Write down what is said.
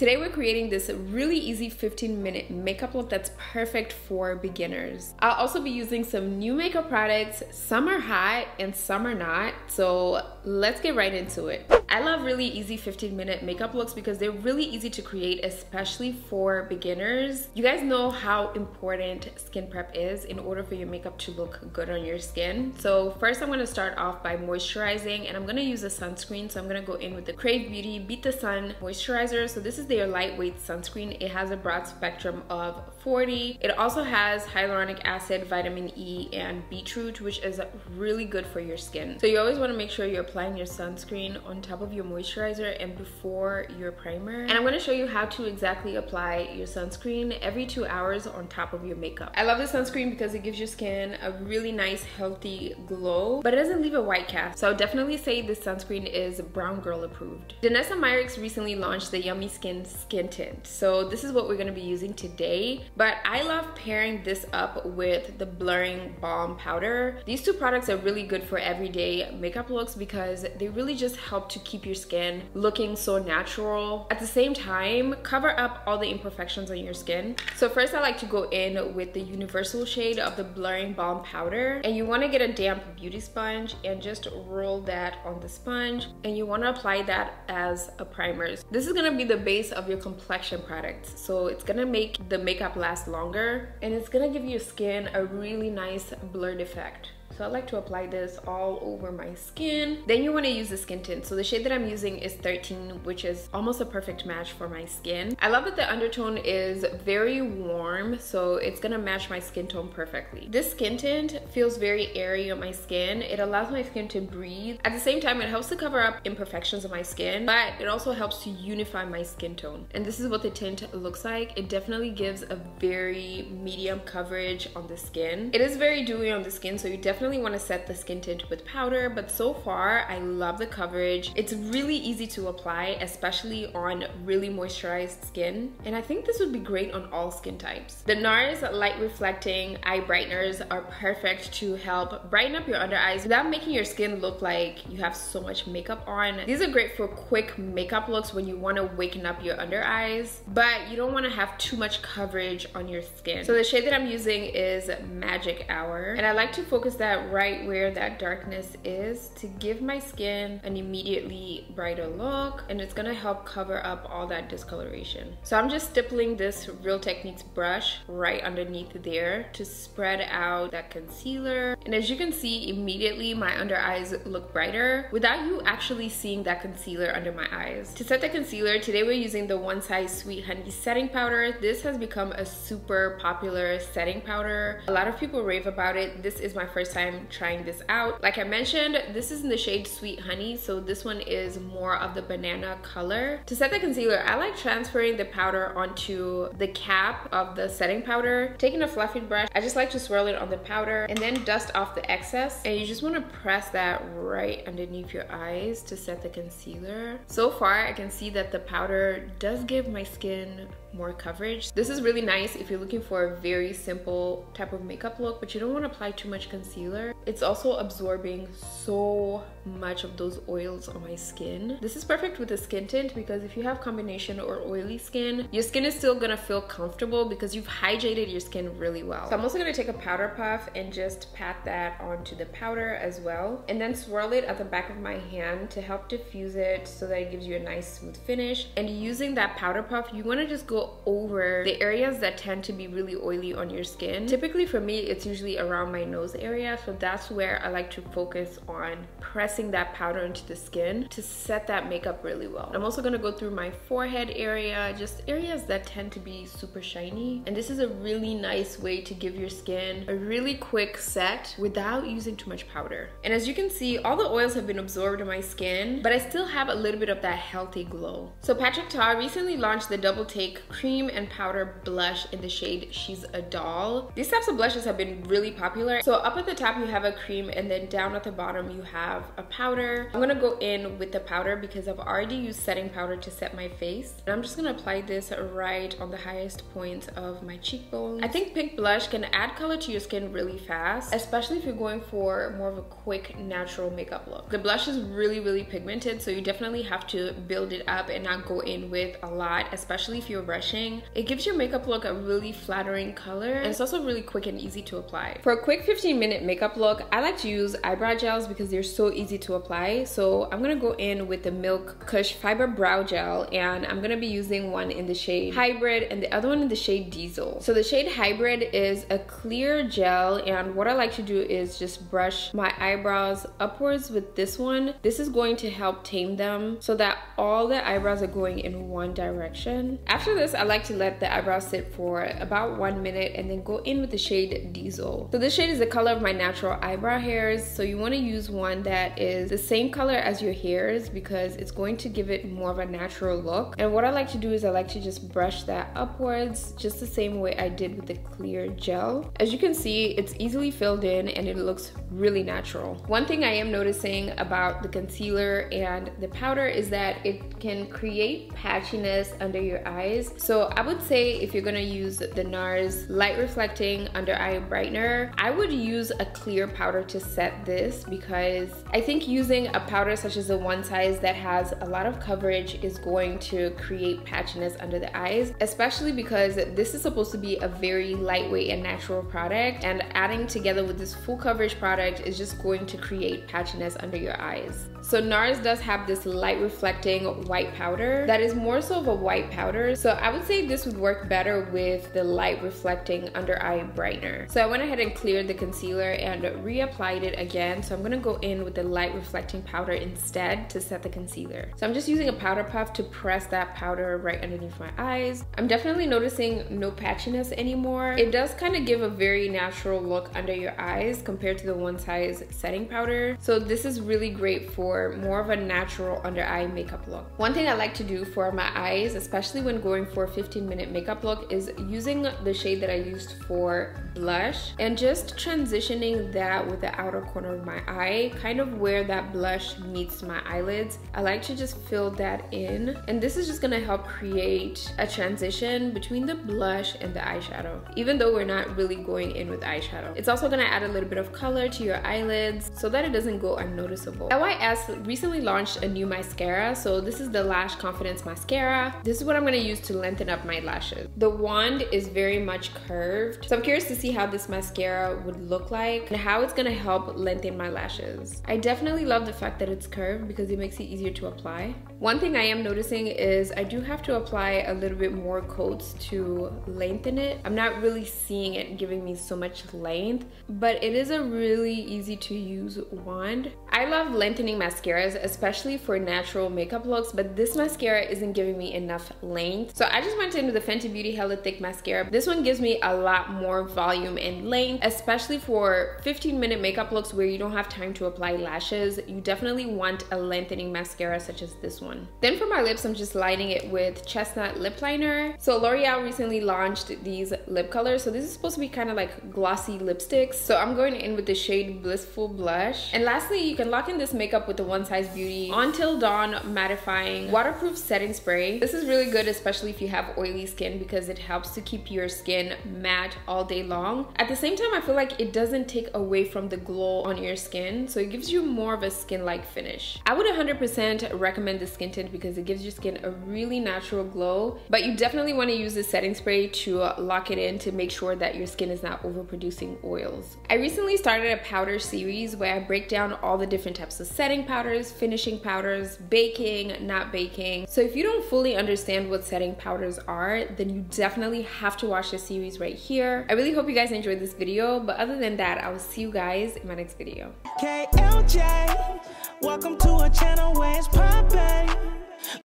Today we're creating this really easy 15-minute makeup look that's perfect for beginners. I'll also be using some new makeup products. Some are hot and some are not, so let's get right into it. I love really easy 15-minute makeup looks because they're really easy to create, especially for beginners. You guys know how important skin prep is in order for your makeup to look good on your skin. So first I'm going to start off by moisturizing, and I'm going to use a sunscreen. So I'm going to go in with the KraveBeauty Beet the Sun moisturizer. So this is their lightweight sunscreen. It has a broad spectrum of 40. It also has hyaluronic acid, vitamin E, and beetroot, which is really good for your skin. So you always want to make sure you're applying your sunscreen on top of your moisturizer and before your primer. And I'm going to show you how to exactly apply your sunscreen every 2 hours on top of your makeup. I love this sunscreen because it gives your skin a really nice healthy glow, but it doesn't leave a white cast. So I would definitely say this sunscreen is brown girl approved. Danessa Myricks recently launched the Yummy Skin Tint. So this is what we're going to be using today, but I love pairing this up with the blurring balm powder. These two products are really good for everyday makeup looks because they really just help to keep your skin looking so natural. At the same time, cover up all the imperfections on your skin. So first I like to go in with the universal shade of the blurring balm powder, and you want to get a damp beauty sponge and just roll that on the sponge, and you want to apply that as a primer. This is going to be the base of your complexion products, so it's going to make the makeup last longer, and it's going to give your skin a really nice blurred effect. So I like to apply this all over my skin. Then you want to use the skin tint. So the shade that I'm using is 13, which is almost a perfect match for my skin. I love that the undertone is very warm, so it's gonna match my skin tone perfectly. This skin tint feels very airy on my skin. It allows my skin to breathe. At the same time, it helps to cover up imperfections of my skin, but it also helps to unify my skin tone. And this is what the tint looks like. It definitely gives a very medium coverage on the skin. It is very dewy on the skin, so you definitely want to set the skin tint with powder, but so far I love the coverage. It's really easy to apply, especially on really moisturized skin, and I think this would be great on all skin types. The NARS light reflecting eye brighteners are perfect to help brighten up your under eyes without making your skin look like you have so much makeup on. These are great for quick makeup looks when you want to waken up your under eyes, but you don't want to have too much coverage on your skin. So the shade that I'm using is Magic Hour, and I like to focus that right where that darkness is to give my skin an immediately brighter look, and it's gonna help cover up all that discoloration. So I'm just stippling this Real Techniques brush right underneath there to spread out that concealer, and as you can see, immediately my under eyes look brighter without you actually seeing that concealer under my eyes. To set the concealer, today we're using the One Size Sweet Honey setting powder. This has become a super popular setting powder. A lot of people rave about it. This is my first time trying this out. Like I mentioned, this is in the shade Sweet Honey, so this one is more of the banana color. To set the concealer, I like transferring the powder onto the cap of the setting powder. Taking a fluffy brush, I just like to swirl it on the powder and then dust off the excess, and you just want to press that right underneath your eyes to set the concealer. So far I can see that the powder does give my skin more coverage. This is really nice if you're looking for a very simple type of makeup look, but you don't want to apply too much concealer. It's also absorbing so much of those oils on my skin. This is perfect with the skin tint because if you have combination or oily skin, your skin is still gonna feel comfortable because you've hydrated your skin really well. So I'm also gonna take a powder puff and just pat that onto the powder as well, and then swirl it at the back of my hand to help diffuse it so that it gives you a nice smooth finish. And using that powder puff, you want to just go over the areas that tend to be really oily on your skin. Typically for me, it's usually around my nose area, so that's where I like to focus on pressing that powder into the skin to set that makeup really well. I'm also going to go through my forehead area, just areas that tend to be super shiny, and this is a really nice way to give your skin a really quick set without using too much powder. And as you can see, all the oils have been absorbed in my skin, but I still have a little bit of that healthy glow. So Patrick Ta recently launched the Double Take cream and powder blush in the shade She's a Doll. These types of blushes have been really popular. So up at the top you have a cream, and then down at the bottom you have a powder. I'm gonna go in with the powder because I've already used setting powder to set my face. And I'm just gonna apply this right on the highest point of my cheekbone. I think pink blush can add color to your skin really fast, especially if you're going for more of a quick natural makeup look. The blush is really pigmented, so you definitely have to build it up and not go in with a lot, especially if you're rushing. It gives your makeup look a really flattering color, and it's also really quick and easy to apply. For a quick 15-minute makeup look, I like to use eyebrow gels because they're so easy to apply. So I'm gonna go in with the Milk Kush Fiber Brow Gel, and I'm gonna be using one in the shade Hybrid and the other one in the shade Diesel. So the shade Hybrid is a clear gel, and what I like to do is just brush my eyebrows upwards with this one. This is going to help tame them so that all the eyebrows are going in one direction. After this, I like to let the eyebrows sit for about 1 minute and then go in with the shade Diesel. So this shade is the color of my natural eyebrow hairs, so you want to use one that is the same color as your hairs because it's going to give it more of a natural look. And what I like to do is I like to just brush that upwards just the same way I did with the clear gel. As you can see, it's easily filled in and it looks really natural. One thing I am noticing about the concealer and the powder is that it can create patchiness under your eyes. So I would say if you're gonna use the NARS Light Reflecting Under Eye Brightener, I would use a clear powder to set this because I think using a powder such as the one size that has a lot of coverage is going to create patchiness under the eyes, especially because this is supposed to be a very lightweight and natural product, and adding together with this full coverage product is just going to create patchiness under your eyes. So NARS does have this light reflecting white powder that is more so of a white powder, so I would say this would work better with the light reflecting under eye brightener. So I went ahead and cleared the concealer and reapplied it again, so I'm gonna go in with the light reflecting powder instead to set the concealer. So I'm just using a powder puff to press that powder right underneath my eyes. I'm definitely noticing no patchiness anymore. It does kind of give a very natural look under your eyes compared to the one size setting powder, so this is really great for more of a natural under eye makeup look. One thing I like to do for my eyes, especially when going for a 15-minute makeup look, is using the shade that I used for blush and just transitioning that with the outer corner of my eye, kind of where that blush meets my eyelids. I like to just fill that in, and this is just gonna help create a transition between the blush and the eyeshadow, even though we're not really going in with eyeshadow. It's also gonna add a little bit of color to your eyelids so that it doesn't go unnoticeable. LYS recently launched a new mascara, so this is the Lash Confidence Mascara. This is what I'm gonna use to lengthen up my lashes. The wand is very much curved, so I'm curious to see how this mascara would look like and how it's gonna help lengthen my lashes. I definitely love the fact that it's curved because it makes it easier to apply. One thing I am noticing is I do have to apply a little bit more coats to lengthen it. I'm not really seeing it giving me so much length, but it is a really easy to use wand. I love lengthening mascaras, especially for natural makeup looks, but this mascara isn't giving me enough length. So I just went in with the Fenty Beauty Hella Thick Mascara. This one gives me a lot more volume and length, especially for 15-minute makeup looks where you don't have time to apply lashes. You definitely want a lengthening mascara such as this one. Then for my lips, I'm just lining it with Chestnut Lip Liner. So L'Oreal recently launched these lip colors. So this is supposed to be kind of like glossy lipsticks. So I'm going in with the shade Blissful Blush. And lastly, you can lock in this makeup with the One Size Beauty Until Dawn Mattifying Waterproof Setting Spray. This is really good, especially if you have oily skin, because it helps to keep your skin matte all day long. At the same time, I feel like it doesn't take away from the glow on your skin, so it gives you more of a skin-like finish. I would 100% recommend the skin tint because it gives your skin a really natural glow, but you definitely want to use the setting spray to lock it in to make sure that your skin is not overproducing oils. I recently started a powder series where I break down all the different types of setting powders, finishing powders, baking, not baking. So if you don't fully understand what setting powders are, then you definitely have to watch this series right here. I really hope you guys enjoyed this video, but other than that, I will see you guys in my next video. KLJ, welcome to a channel where it's poppin'.